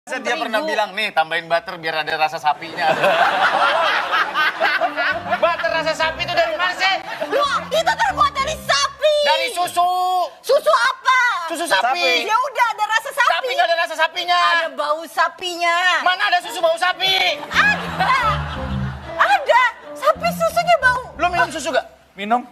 Dia pernah bilang, nih tambahin butter biar ada rasa sapinya. Butter rasa sapi itu dari mana sih? Loh, itu terbuat dari sapi. Dari susu. Susu apa? Susu sapi. Ya udah ada rasa sapi. Tapi nggak ada rasa sapinya. Ada bau sapinya. Mana ada susu bau sapi? Ada. Ada. Sapi susunya bau. Lo minum susu gak? Minum.